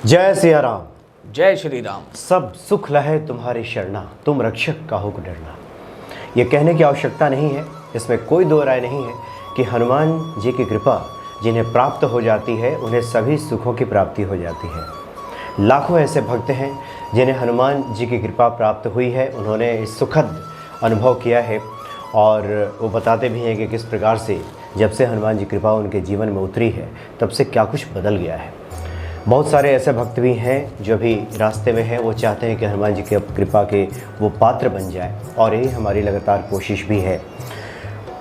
जय सिया राम। जय श्री राम। सब सुख लहे तुम्हारी शरणा, तुम रक्षक काहू को डरना। ये कहने की आवश्यकता नहीं है, इसमें कोई दो राय नहीं है कि हनुमान जी की कृपा जिन्हें प्राप्त हो जाती है उन्हें सभी सुखों की प्राप्ति हो जाती है। लाखों ऐसे भक्त हैं जिन्हें हनुमान जी की कृपा प्राप्त हुई है, उन्होंने इस सुखद अनुभव किया है और वो बताते भी हैं कि किस प्रकार से जब से हनुमान जी की कृपा उनके जीवन में उतरी है तब से क्या कुछ बदल गया है। बहुत सारे ऐसे भक्त भी हैं जो भी रास्ते में हैं, वो चाहते हैं कि हनुमान जी की कृपा के वो पात्र बन जाए और यही हमारी लगातार कोशिश भी है।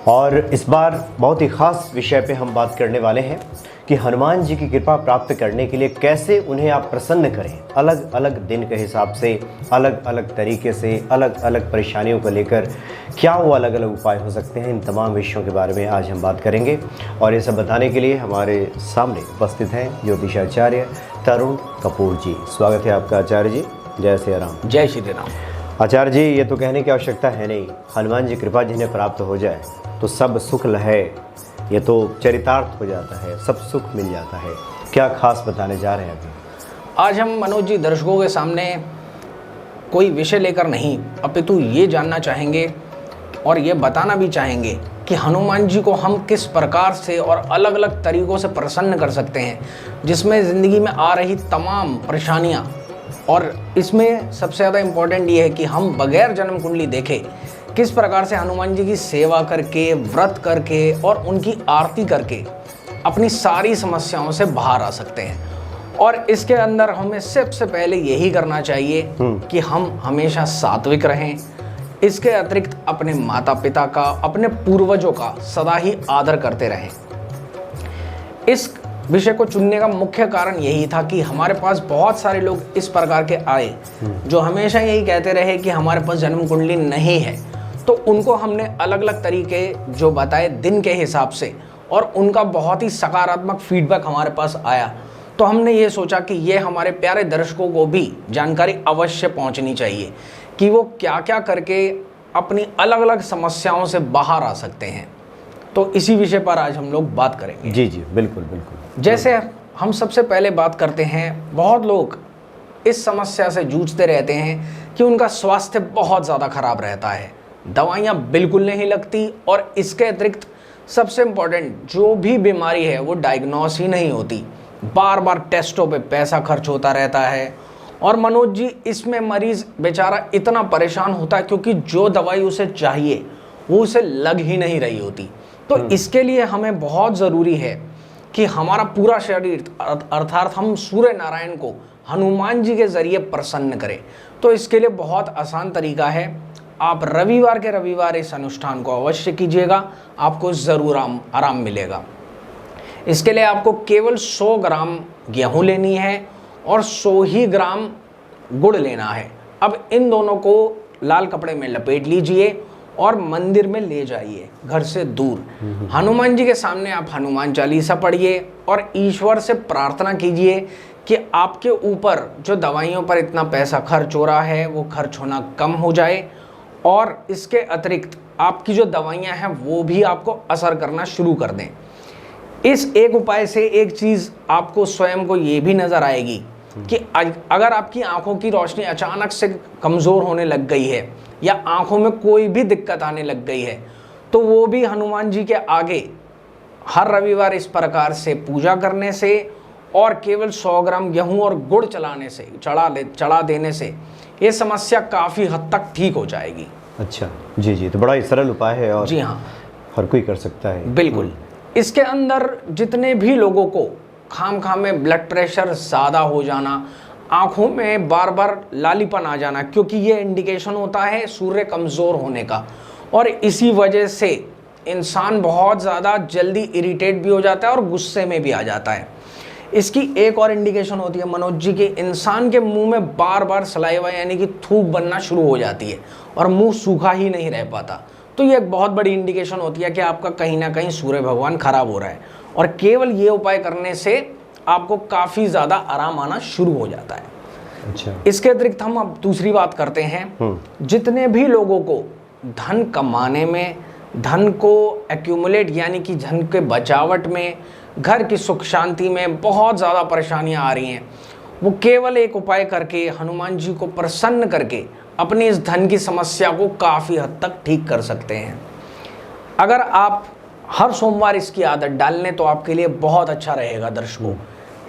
और इस बार बहुत ही ख़ास विषय पे हम बात करने वाले हैं कि हनुमान जी की कृपा प्राप्त करने के लिए कैसे उन्हें आप प्रसन्न करें। अलग अलग दिन के हिसाब से, अलग अलग तरीके से, अलग अलग परेशानियों को लेकर क्या वो अलग अलग उपाय हो सकते हैं, इन तमाम विषयों के बारे में आज हम बात करेंगे। और ये सब बताने के लिए हमारे सामने उपस्थित हैं ज्योतिषाचार्य तरुण कपूर जी। स्वागत है आपका आचार्य जी। जय सिया राम। जय श्री राम। आचार्य जी, ये तो कहने की आवश्यकता है नहीं, हनुमान जी कृपा जिन्हें प्राप्त हो जाए तो सब सुख लहे, ये तो चरितार्थ हो जाता है, सब सुख मिल जाता है। क्या खास बताने जा रहे हैं अभी? आज हम मनोज जी दर्शकों के सामने कोई विषय लेकर नहीं, अपितु ये जानना चाहेंगे और ये बताना भी चाहेंगे कि हनुमान जी को हम किस प्रकार से और अलग अलग तरीक़ों से प्रसन्न कर सकते हैं, जिसमें ज़िंदगी में आ रही तमाम परेशानियाँ। और इसमें सबसे ज़्यादा इम्पोर्टेंट ये है कि हम बगैर जन्म कुंडली देखे किस प्रकार से हनुमान जी की सेवा करके, व्रत करके और उनकी आरती करके अपनी सारी समस्याओं से बाहर आ सकते हैं। और इसके अंदर हमें सबसे पहले यही करना चाहिए कि हम हमेशा सात्विक रहें। इसके अतिरिक्त अपने माता पिता का, अपने पूर्वजों का सदा ही आदर करते रहें। इस विषय को चुनने का मुख्य कारण यही था कि हमारे पास बहुत सारे लोग इस प्रकार के आए जो हमेशा यही कहते रहे कि हमारे पास जन्म कुंडली नहीं है। तो उनको हमने अलग अलग तरीके जो बताए दिन के हिसाब से, और उनका बहुत ही सकारात्मक फीडबैक हमारे पास आया। तो हमने ये सोचा कि ये हमारे प्यारे दर्शकों को भी जानकारी अवश्य पहुंचनी चाहिए कि वो क्या क्या करके अपनी अलग अलग समस्याओं से बाहर आ सकते हैं। तो इसी विषय पर आज हम लोग बात करेंगे। जी जी, बिल्कुल बिल्कुल। जैसे हम सबसे पहले बात करते हैं, बहुत लोग इस समस्या से जूझते रहते हैं कि उनका स्वास्थ्य बहुत ज़्यादा खराब रहता है, दवाइयाँ बिल्कुल नहीं लगती, और इसके अतिरिक्त सबसे इम्पॉर्टेंट जो भी बीमारी है वो डायग्नोस ही नहीं होती। बार बार टेस्टों पे पैसा खर्च होता रहता है। और मनोज जी, इसमें मरीज़ बेचारा इतना परेशान होता है क्योंकि जो दवाई उसे चाहिए वो उसे लग ही नहीं रही होती। तो इसके लिए हमें बहुत ज़रूरी है कि हमारा पूरा शरीर अर्थात हम सूर्य नारायण को हनुमान जी के ज़रिए प्रसन्न करें। तो इसके लिए बहुत आसान तरीका है, आप रविवार के रविवार इस अनुष्ठान को अवश्य कीजिएगा, आपको ज़रूर आराम मिलेगा। इसके लिए आपको केवल 100 ग्राम गेहूं लेनी है और 100 ही ग्राम गुड़ लेना है। अब इन दोनों को लाल कपड़े में लपेट लीजिए और मंदिर में ले जाइए, घर से दूर। हनुमान जी के सामने आप हनुमान चालीसा पढ़िए और ईश्वर से प्रार्थना कीजिए कि आपके ऊपर जो दवाइयों पर इतना पैसा खर्च हो रहा है वो खर्च होना कम हो जाए, और इसके अतिरिक्त आपकी जो दवाइयां हैं वो भी आपको असर करना शुरू कर दें। इस एक उपाय से एक चीज़ आपको स्वयं को ये भी नज़र आएगी कि अगर आपकी आंखों की रोशनी अचानक से कमज़ोर होने लग गई है या आंखों में कोई भी दिक्कत आने लग गई है, तो वो भी हनुमान जी के आगे हर रविवार इस प्रकार से पूजा करने से और केवल 100 ग्राम गेहूं और गुड़ चढ़ा देने से ये समस्या काफ़ी हद तक ठीक हो जाएगी। अच्छा, जी जी, तो बड़ा ही सरल उपाय है और जी हाँ, हर कोई कर सकता है। बिल्कुल। इसके अंदर जितने भी लोगों को खाम में ब्लड प्रेशर ज़्यादा हो जाना, आँखों में बार बार लालीपन आ जाना, क्योंकि ये इंडिकेशन होता है सूर्य कमज़ोर होने का, और इसी वजह से इंसान बहुत ज़्यादा जल्दी इरिटेट भी हो जाता है और गुस्से में भी आ जाता है। इसकी एक और इंडिकेशन होती है मनोज जी कि इंसान के मुंह में बार बार सलाइवा यानी कि थूक बनना शुरू हो जाती है और मुंह सूखा ही नहीं रह पाता। तो ये एक बहुत बड़ी इंडिकेशन होती है कि आपका कहीं ना कहीं सूर्य भगवान खराब हो रहा है, और केवल ये उपाय करने से आपको काफ़ी ज़्यादा आराम आना शुरू हो जाता है। अच्छा। इसके अतिरिक्त हम अब दूसरी बात करते हैं, जितने भी लोगों को धन कमाने में, धन को एक्यूमुलेट यानी कि धन के बचावट में, घर की सुख शांति में बहुत ज़्यादा परेशानियां आ रही हैं, वो केवल एक उपाय करके हनुमान जी को प्रसन्न करके अपनी इस धन की समस्या को काफ़ी हद तक ठीक कर सकते हैं। अगर आप हर सोमवार इसकी आदत डाल लें तो आपके लिए बहुत अच्छा रहेगा दर्शकों।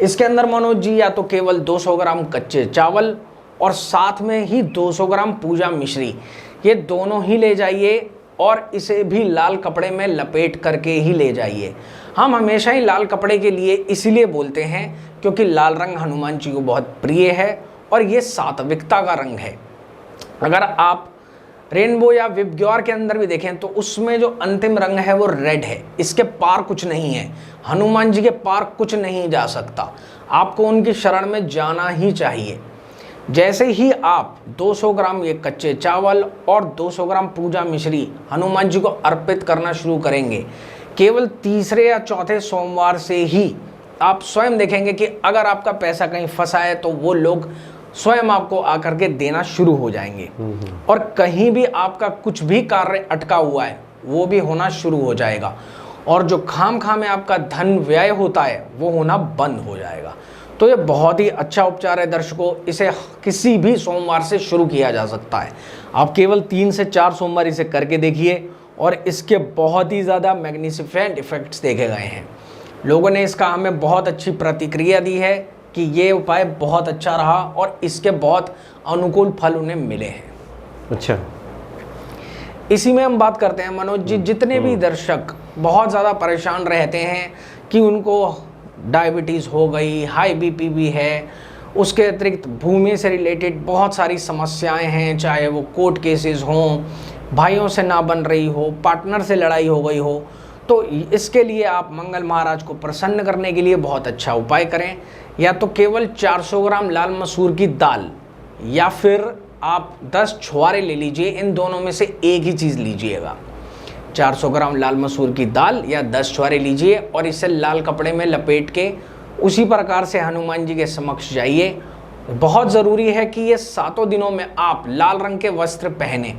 इसके अंदर मनोज जी या तो केवल 200 ग्राम कच्चे चावल और साथ में ही 200 ग्राम पूजा मिश्री, ये दोनों ही ले जाइए और इसे भी लाल कपड़े में लपेट करके ही ले जाइए। हम हमेशा ही लाल कपड़े के लिए इसीलिए बोलते हैं क्योंकि लाल रंग हनुमान जी को बहुत प्रिय है और ये सात्विकता का रंग है। अगर आप रेनबो या विबग्योर के अंदर भी देखें तो उसमें जो अंतिम रंग है वो रेड है, इसके पार कुछ नहीं है। हनुमान जी के पार कुछ नहीं जा सकता, आपको उनकी शरण में जाना ही चाहिए। जैसे ही आप 200 ग्राम ये कच्चे चावल और 200 ग्राम पूजा मिश्री हनुमान जी को अर्पित करना शुरू करेंगे, केवल तीसरे या चौथे सोमवार से ही आप स्वयं देखेंगे कि अगर आपका पैसा कहीं फंसा है तो वो लोग स्वयं आपको आकर के देना शुरू हो जाएंगे और कहीं भी आपका कुछ भी कार्य अटका हुआ है वो भी होना शुरू हो जाएगा और जो खामखा में आपका धन व्यय होता है वो होना बंद हो जाएगा। तो ये बहुत ही अच्छा उपचार है दर्शकों, इसे किसी भी सोमवार से शुरू किया जा सकता है। आप केवल 3 से 4 सोमवार इसे करके देखिए और इसके बहुत ही ज़्यादा मैग्निफिसेंट इफेक्ट्स देखे गए हैं। लोगों ने इसका हमें बहुत अच्छी प्रतिक्रिया दी है कि ये उपाय बहुत अच्छा रहा और इसके बहुत अनुकूल फल उन्हें मिले हैं। अच्छा, इसी में हम बात करते हैं मनोज जी, जितने भी दर्शक बहुत ज़्यादा परेशान रहते हैं कि उनको डायबिटीज़ हो गई, हाई बीपी भी है, उसके अतिरिक्त भूमि से रिलेटेड बहुत सारी समस्याएं हैं, चाहे वो कोर्ट केसेस हों, भाइयों से ना बन रही हो, पार्टनर से लड़ाई हो गई हो, तो इसके लिए आप मंगल महाराज को प्रसन्न करने के लिए बहुत अच्छा उपाय करें। या तो केवल 400 ग्राम लाल मसूर की दाल या फिर आप 10 छुहारे ले लीजिए, इन दोनों में से एक ही चीज़ लीजिएगा। 400 ग्राम लाल मसूर की दाल या 10 छुहारे लीजिए और इसे लाल कपड़े में लपेट के उसी प्रकार से हनुमान जी के समक्ष जाइए। बहुत ज़रूरी है कि ये 7 दिनों में आप लाल रंग के वस्त्र पहने।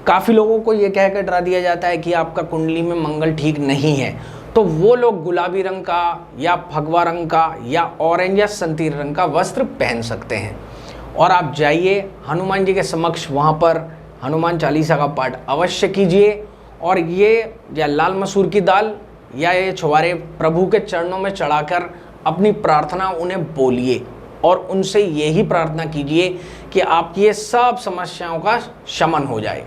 काफ़ी लोगों को ये कह कर डरा दिया जाता है कि आपका कुंडली में मंगल ठीक नहीं है, तो वो लोग गुलाबी रंग का या भगवा रंग का या ऑरेंज या संतरी रंग का वस्त्र पहन सकते हैं और आप जाइए हनुमान जी के समक्ष, वहाँ पर हनुमान चालीसा का पाठ अवश्य कीजिए और ये या लाल मसूर की दाल या ये छुहारे प्रभु के चरणों में चढ़ाकर अपनी प्रार्थना उन्हें बोलिए और उनसे यही प्रार्थना कीजिए कि आपकी ये सब समस्याओं का शमन हो जाए।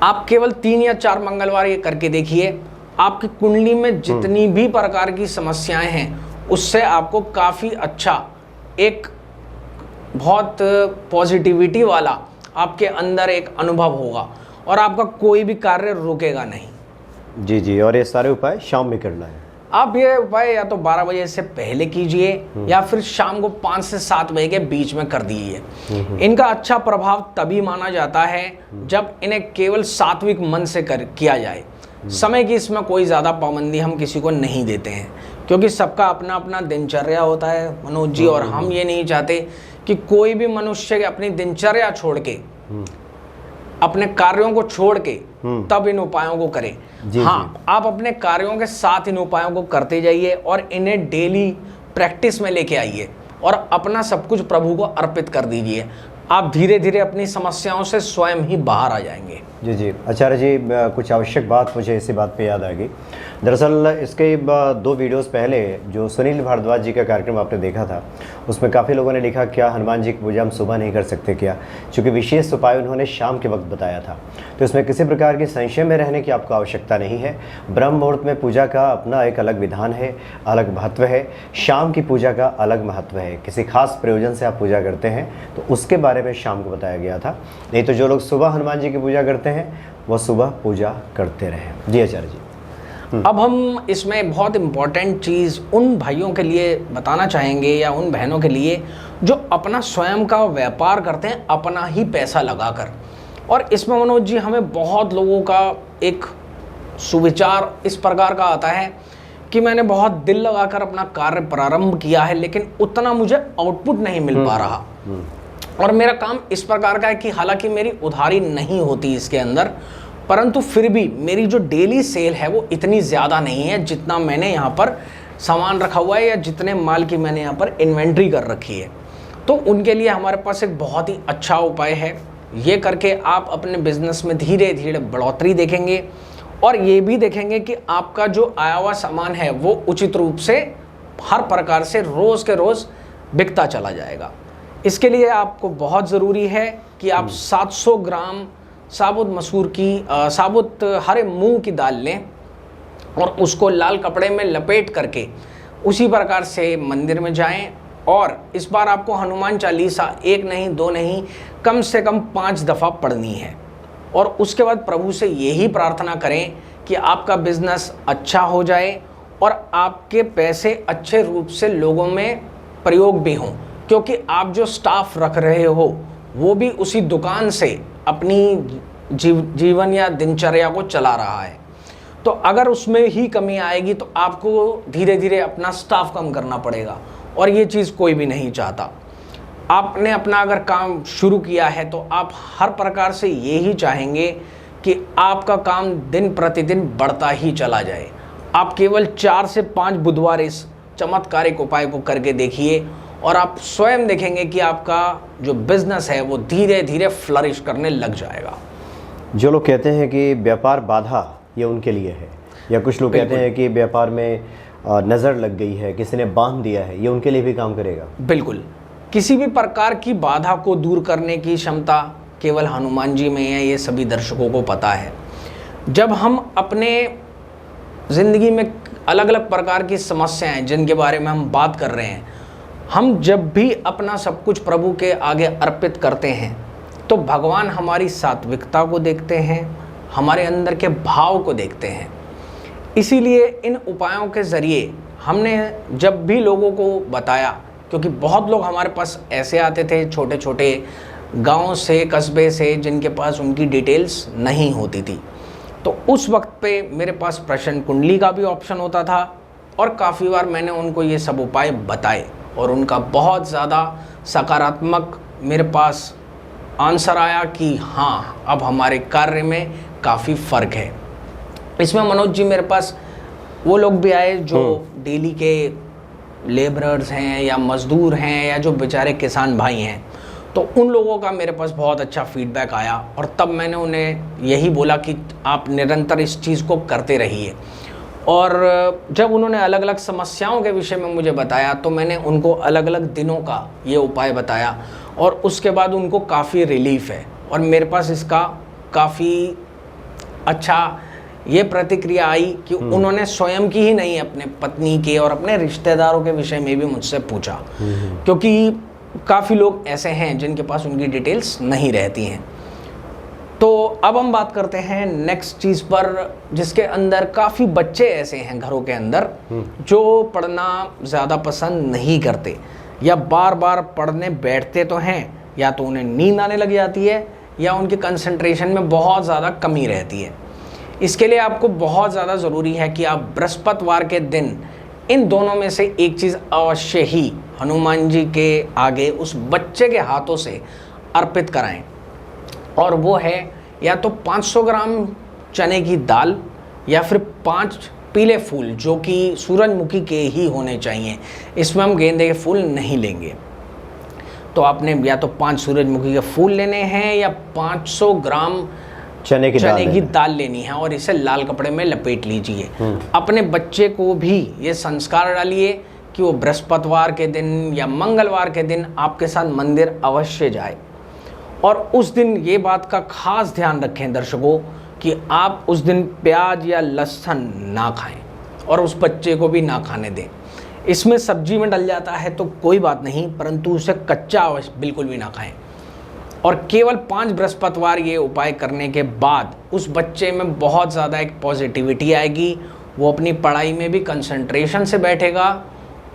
आप केवल 3 या 4 मंगलवार ये करके देखिए, आपकी कुंडली में जितनी भी प्रकार की समस्याएं हैं उससे आपको काफ़ी अच्छा एक बहुत पॉजिटिविटी वाला आपके अंदर एक अनुभव होगा और आपका कोई भी कार्य रुकेगा नहीं। जी जी, और ये सारे उपाय शाम में करना है। आप ये उपाय या तो 12 बजे से पहले कीजिए या फिर शाम को 5 से 7 बजे के बीच में कर दीजिए। इनका अच्छा प्रभाव तभी माना जाता है जब इन्हें केवल सात्विक मन से किया जाए। समय की इसमें कोई ज़्यादा पाबंदी हम किसी को नहीं देते हैं क्योंकि सबका अपना अपना दिनचर्या होता है मनोज जी, और हम ये नहीं चाहते कि कोई भी मनुष्य अपनी दिनचर्या छोड़ के अपने कार्यों को छोड़ के तब इन उपायों को करें। हाँ, आप अपने कार्यों के साथ इन उपायों को करते जाइए और इन्हें डेली प्रैक्टिस में लेके आइए और अपना सब कुछ प्रभु को अर्पित कर दीजिए। आप धीरे धीरे अपनी समस्याओं से स्वयं ही बाहर आ जाएंगे। जी जी, आचार्य जी, कुछ आवश्यक बात मुझे इसी बात पे याद आ गई। दरअसल इसके 2 वीडियोस पहले जो सुनील भारद्वाज जी का कार्यक्रम आपने देखा था, उसमें काफ़ी लोगों ने लिखा क्या हनुमान जी की पूजा हम सुबह नहीं कर सकते क्या, क्योंकि विशेष उपाय उन्होंने शाम के वक्त बताया था। तो इसमें किसी प्रकार की संशय में रहने की आपको आवश्यकता नहीं है। ब्रह्म मुहूर्त में पूजा का अपना एक अलग विधान है, अलग महत्व है। शाम की पूजा का अलग महत्व है। किसी खास प्रयोजन से आप पूजा करते हैं तो उसके बारे में शाम को बताया गया था। नहीं तो जो लोग सुबह हनुमान जी की पूजा करते हैं वो सुबह पूजा करते रहें। जी आचार्य जी। अब हम इसमें बहुत इम्पॉर्टेंट चीज़ उन भाइयों के लिए बताना चाहेंगे या उन बहनों के लिए जो अपना स्वयं का व्यापार करते हैं अपना ही पैसा लगाकर। और इसमें मनोज जी हमें बहुत लोगों का एक सुविचार इस प्रकार का आता है कि मैंने बहुत दिल लगाकर अपना कार्य प्रारंभ किया है लेकिन उतना मुझे आउटपुट नहीं मिल पा रहा और मेरा काम इस प्रकार का है कि हालांकि मेरी उधारी नहीं होती इसके अंदर, परंतु फिर भी मेरी जो डेली सेल है वो इतनी ज़्यादा नहीं है जितना मैंने यहाँ पर सामान रखा हुआ है या जितने माल की मैंने यहाँ पर इन्वेंट्री कर रखी है, तो उनके लिए हमारे पास एक बहुत ही अच्छा उपाय है। ये करके आप अपने बिजनेस में धीरे धीरे बढ़ोतरी देखेंगे और ये भी देखेंगे कि आपका जो आया हुआ सामान है वो उचित रूप से हर प्रकार से रोज़ के रोज़ बिकता चला जाएगा। इसके लिए आपको बहुत ज़रूरी है कि आप 700 ग्राम साबुत मसूर की साबुत हरे मूंग की दाल लें और उसको लाल कपड़े में लपेट करके उसी प्रकार से मंदिर में जाएं। और इस बार आपको हनुमान चालीसा 1 नहीं 2 नहीं कम से कम 5 दफ़ा पढ़नी है। और उसके बाद प्रभु से यही प्रार्थना करें कि आपका बिजनेस अच्छा हो जाए और आपके पैसे अच्छे रूप से लोगों में प्रयोग भी हों, क्योंकि आप जो स्टाफ रख रहे हो वो भी उसी दुकान से अपनी जीवन या दिनचर्या को चला रहा है। तो अगर उसमें ही कमी आएगी तो आपको धीरे धीरे अपना स्टाफ कम करना पड़ेगा और ये चीज़ कोई भी नहीं चाहता। आपने अपना अगर काम शुरू किया है तो आप हर प्रकार से ये ही चाहेंगे कि आपका काम दिन प्रतिदिन बढ़ता ही चला जाए। आप केवल 4 से 5 बुधवार इस चमत्कारिक उपाय को करके देखिए और आप स्वयं देखेंगे कि आपका जो बिजनेस है वो धीरे धीरे फ्लरिश करने लग जाएगा। जो लोग कहते हैं कि व्यापार बाधा ये उनके लिए है, या कुछ लोग कहते हैं कि व्यापार में नज़र लग गई है, किसी ने बांध दिया है, ये उनके लिए भी काम करेगा? बिल्कुल। किसी भी प्रकार की बाधा को दूर करने की क्षमता केवल हनुमान जी में है, ये सभी दर्शकों को पता है। जब हम अपने ज़िंदगी में अलग अलग प्रकार की समस्याएं जिनके बारे में हम बात कर रहे हैं, हम जब भी अपना सब कुछ प्रभु के आगे अर्पित करते हैं तो भगवान हमारी सात्विकता को देखते हैं, हमारे अंदर के भाव को देखते हैं। इसीलिए इन उपायों के ज़रिए हमने जब भी लोगों को बताया, क्योंकि बहुत लोग हमारे पास ऐसे आते थे छोटे छोटे गांव से, कस्बे से, जिनके पास उनकी डिटेल्स नहीं होती थी, तो उस वक्त पे मेरे पास प्रश्न कुंडली का भी ऑप्शन होता था और काफ़ी बार मैंने उनको ये सब उपाय बताए और उनका बहुत ज़्यादा सकारात्मक मेरे पास आंसर आया कि हाँ, अब हमारे कार्य में काफ़ी फ़र्क है। इसमें मनोज जी मेरे पास वो लोग भी आए जो डेली के लेबरर्स हैं या मज़दूर हैं या जो बेचारे किसान भाई हैं, तो उन लोगों का मेरे पास बहुत अच्छा फीडबैक आया और तब मैंने उन्हें यही बोला कि आप निरंतर इस चीज़ को करते रहिए। और जब उन्होंने अलग अलग समस्याओं के विषय में मुझे बताया तो मैंने उनको अलग अलग दिनों का ये उपाय बताया और उसके बाद उनको काफ़ी रिलीफ है और मेरे पास इसका काफ़ी अच्छा ये प्रतिक्रिया आई कि उन्होंने स्वयं की ही नहीं, अपने पत्नी के और अपने रिश्तेदारों के विषय में भी मुझसे पूछा, क्योंकि काफ़ी लोग ऐसे हैं जिनके पास उनकी डिटेल्स नहीं रहती हैं। तो अब हम बात करते हैं नेक्स्ट चीज़ पर, जिसके अंदर काफ़ी बच्चे ऐसे हैं घरों के अंदर जो पढ़ना ज़्यादा पसंद नहीं करते या बार बार पढ़ने बैठते तो हैं, या तो उन्हें नींद आने लग जाती है या उनके कंसंट्रेशन में बहुत ज़्यादा कमी रहती है। इसके लिए आपको बहुत ज़्यादा ज़रूरी है कि आप बृहस्पतिवार के दिन इन दोनों में से एक चीज़ अवश्य ही हनुमान जी के आगे उस बच्चे के हाथों से अर्पित कराएं, और वो है या तो 500 ग्राम चने की दाल या फिर 5 पीले फूल जो कि सूरजमुखी के ही होने चाहिए। इसमें हम गेंदे के फूल नहीं लेंगे। तो आपने या तो 5 सूरजमुखी के फूल लेने हैं या 500 ग्राम चने की दाल लेनी है और इसे लाल कपड़े में लपेट लीजिए। अपने बच्चे को भी ये संस्कार डालिए कि वो बृहस्पतिवार के दिन या मंगलवार के दिन आपके साथ मंदिर अवश्य जाए। और उस दिन ये बात का खास ध्यान रखें दर्शकों कि आप उस दिन प्याज या लहसुन ना खाएं और उस बच्चे को भी ना खाने दें। इसमें सब्जी में डल जाता है तो कोई बात नहीं, परंतु उसे कच्चा अवश्य बिल्कुल भी ना खाएं। और केवल 5 बृहस्पतिवार ये उपाय करने के बाद उस बच्चे में बहुत ज़्यादा एक पॉजिटिविटी आएगी, वो अपनी पढ़ाई में भी कंसंट्रेशन से बैठेगा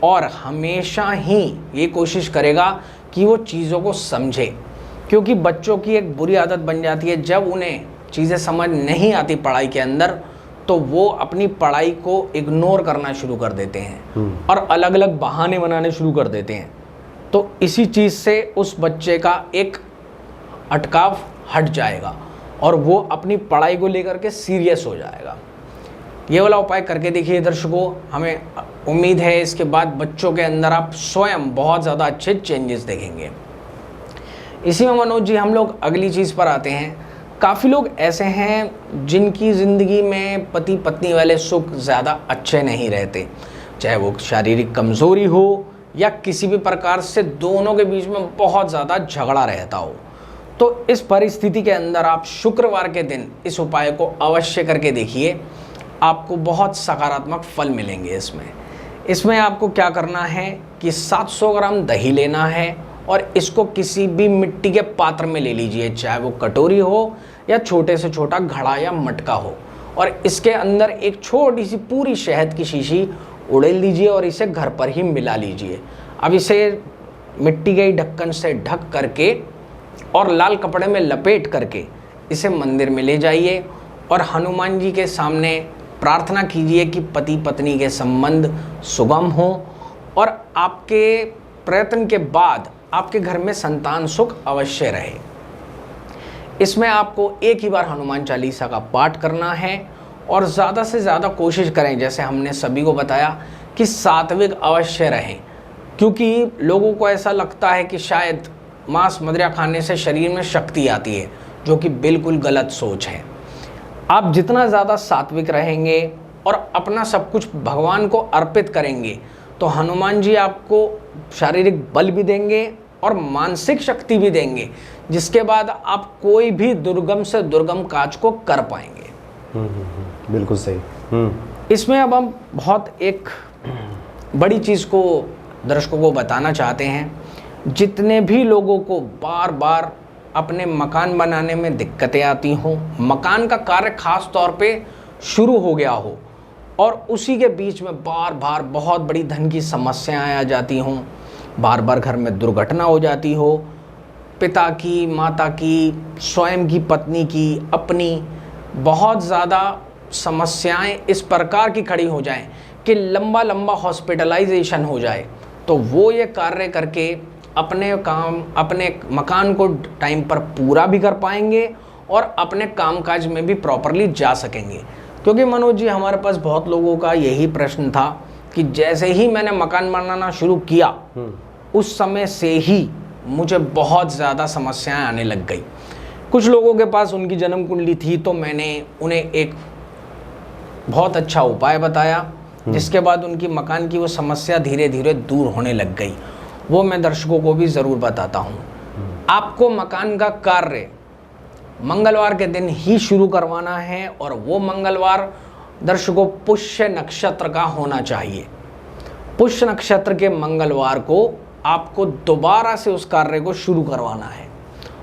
और हमेशा ही ये कोशिश करेगा कि वो चीज़ों को समझे, क्योंकि बच्चों की एक बुरी आदत बन जाती है, जब उन्हें चीज़ें समझ नहीं आती पढ़ाई के अंदर तो वो अपनी पढ़ाई को इग्नोर करना शुरू कर देते हैं और अलग अलग बहाने बनाने शुरू कर देते हैं। तो इसी चीज़ से उस बच्चे का एक अटकाव हट जाएगा और वो अपनी पढ़ाई को लेकर के सीरियस हो जाएगा। ये वाला उपाय करके देखिए दर्शकों, हमें उम्मीद है इसके बाद बच्चों के अंदर आप स्वयं बहुत ज़्यादा अच्छे चेंजेस देखेंगे। इसी में मनोज जी हम लोग अगली चीज़ पर आते हैं। काफ़ी लोग ऐसे हैं जिनकी ज़िंदगी में पति पत्नी वाले सुख ज़्यादा अच्छे नहीं रहते, चाहे वो शारीरिक कमज़ोरी हो या किसी भी प्रकार से दोनों के बीच में बहुत ज़्यादा झगड़ा रहता हो। तो इस परिस्थिति के अंदर आप शुक्रवार के दिन इस उपाय को अवश्य करके देखिए, आपको बहुत सकारात्मक फल मिलेंगे। इसमें आपको क्या करना है कि 700 ग्राम दही लेना है और इसको किसी भी मिट्टी के पात्र में ले लीजिए, चाहे वो कटोरी हो या छोटे से छोटा घड़ा या मटका हो, और इसके अंदर एक छोटी सी पूरी शहद की शीशी उड़ेल लीजिए और इसे घर पर ही मिला लीजिए। अब इसे मिट्टी के ढक्कन से ढक करके और लाल कपड़े में लपेट करके इसे मंदिर में ले जाइए और हनुमान जी के सामने प्रार्थना कीजिए कि पति पत्नी के संबंध सुगम हो और आपके प्रयत्न के बाद आपके घर में संतान सुख अवश्य रहे। इसमें आपको एक ही बार हनुमान चालीसा का पाठ करना है और ज़्यादा से ज़्यादा कोशिश करें, जैसे हमने सभी को बताया, कि सात्विक अवश्य रहें, क्योंकि लोगों को ऐसा लगता है कि शायद मांस मदिरा खाने से शरीर में शक्ति आती है, जो कि बिल्कुल गलत सोच है। आप जितना ज़्यादा सात्विक रहेंगे और अपना सब कुछ भगवान को अर्पित करेंगे तो हनुमान जी आपको शारीरिक बल भी देंगे और मानसिक शक्ति भी देंगे, जिसके बाद आप कोई भी दुर्गम से दुर्गम कार्य को कर पाएंगे। बिल्कुल सही। इसमें अब हम बहुत एक बड़ी चीज़ को दर्शकों को बताना चाहते हैं। जितने भी लोगों को बार बार अपने मकान बनाने में दिक्कतें आती हों, मकान का कार्य खास तौर पे शुरू हो गया हो और उसी के बीच में बार बार बहुत बड़ी धन की समस्याएं आ जाती हों, बार बार घर में दुर्घटना हो जाती हो, पिता की, माता की, स्वयं की पत्नी की, अपनी बहुत ज़्यादा समस्याएं इस प्रकार की खड़ी हो जाएं कि लंबा लंबा हॉस्पिटलाइजेशन हो जाए, तो वो ये कार्य करके अपने मकान को टाइम पर पूरा भी कर पाएंगे और अपने कामकाज में भी प्रॉपरली जा सकेंगे। क्योंकि मनोज जी हमारे पास बहुत लोगों का यही प्रश्न था कि जैसे ही मैंने मकान बनाना शुरू किया उस समय से ही मुझे बहुत ज़्यादा समस्याएं आने लग गई। कुछ लोगों के पास उनकी जन्म कुंडली थी तो मैंने उन्हें एक बहुत अच्छा उपाय बताया, जिसके बाद उनकी मकान की वो समस्या धीरे धीरे दूर होने लग गई। वो मैं दर्शकों को भी ज़रूर बताता हूँ। आपको मकान का कार्य मंगलवार के दिन ही शुरू करवाना है और वो मंगलवार दर्शकों पुष्य नक्षत्र का होना चाहिए। पुष्य नक्षत्र के मंगलवार को आपको दोबारा से उस कार्य को शुरू करवाना है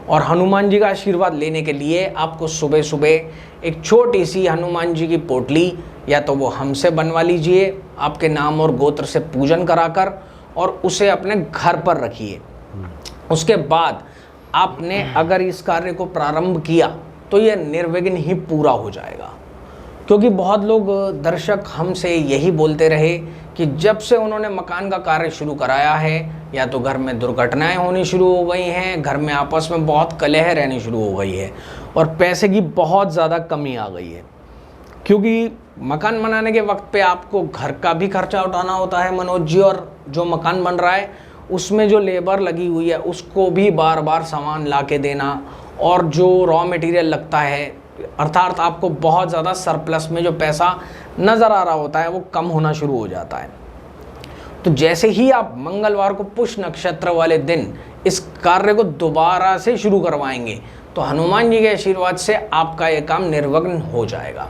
और हनुमान जी का आशीर्वाद लेने के लिए आपको सुबह सुबह एक छोटी सी हनुमान जी की पोटली या तो वो हमसे बनवा लीजिए आपके नाम और गोत्र से पूजन कराकर और उसे अपने घर पर रखिए। उसके बाद आपने अगर इस कार्य को प्रारंभ किया तो यह निर्विघ्न ही पूरा हो जाएगा। क्योंकि बहुत लोग दर्शक हमसे यही बोलते रहे कि जब से उन्होंने मकान का कार्य शुरू कराया है या तो घर में दुर्घटनाएं होनी शुरू हो गई हैं, घर में आपस में बहुत कलह रहनी शुरू हो गई है और पैसे की बहुत ज़्यादा कमी आ गई है। क्योंकि मकान बनाने के वक्त पे आपको घर का भी खर्चा उठाना होता है मनोज जी, और जो मकान बन रहा है उसमें जो लेबर लगी हुई है उसको भी बार बार सामान ला के देना और जो रॉ मटेरियल लगता है, अर्थात आपको बहुत ज़्यादा सरप्लस में जो पैसा नज़र आ रहा होता है वो कम होना शुरू हो जाता है। तो जैसे ही आप मंगलवार को पुष्य नक्षत्र वाले दिन इस कार्य को दोबारा से शुरू करवाएंगे तो हनुमान जी के आशीर्वाद से आपका ये काम निर्विघ्न हो जाएगा।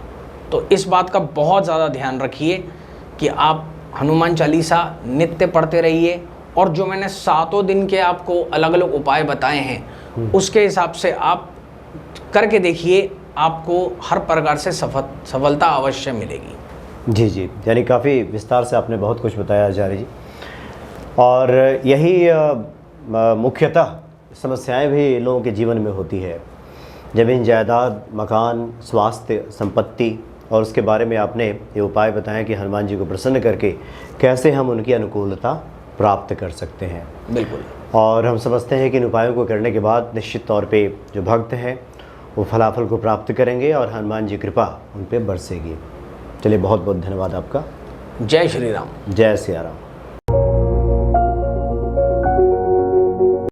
तो इस बात का बहुत ज़्यादा ध्यान रखिए कि आप हनुमान चालीसा नित्य पढ़ते रहिए और जो मैंने 7 दिन के आपको अलग अलग उपाय बताए हैं उसके हिसाब से आप करके देखिए, आपको हर प्रकार से सफलता अवश्य मिलेगी। जी जी, यानी काफ़ी विस्तार से आपने बहुत कुछ बताया आचार्य जी, और यही मुख्यतः समस्याएं भी लोगों के जीवन में होती है। ज़मीन जायदाद, मकान, स्वास्थ्य, संपत्ति, और उसके बारे में आपने ये उपाय बताया कि हनुमान जी को प्रसन्न करके कैसे हम उनकी अनुकूलता प्राप्त कर सकते हैं। बिल्कुल। और हम समझते हैं कि इन उपायों को करने के बाद निश्चित तौर पे जो भक्त हैं वो फलाफल को प्राप्त करेंगे और हनुमान जी कृपा उन पर बरसेगी। चलिए, बहुत बहुत धन्यवाद आपका। जय श्री राम। जय सिया राम।